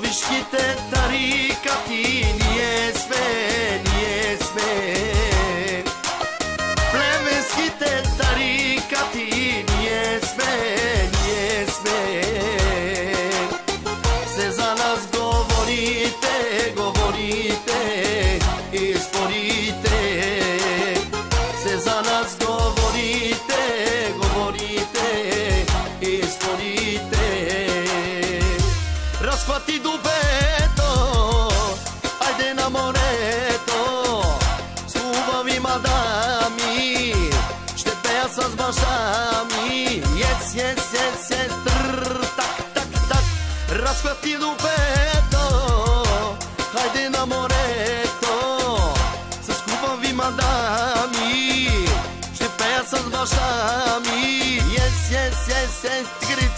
Vishkite tarikati niesme, niesme Pleveskite tarikati niesme, niesme Se za nas govorite, govorite i sporite Se za nas govorite, govorite i sporite Rasfati dubeto, ajde na moreto S ljubavima da mi Štepeja sa s bašami Jes, jes, jes, jes, trrr, tak, tak, tak Rasfati dubeto, ajde na moreto S ljubavima da mi Štepeja sa s bašami Jes, jes, jes, jes, tigri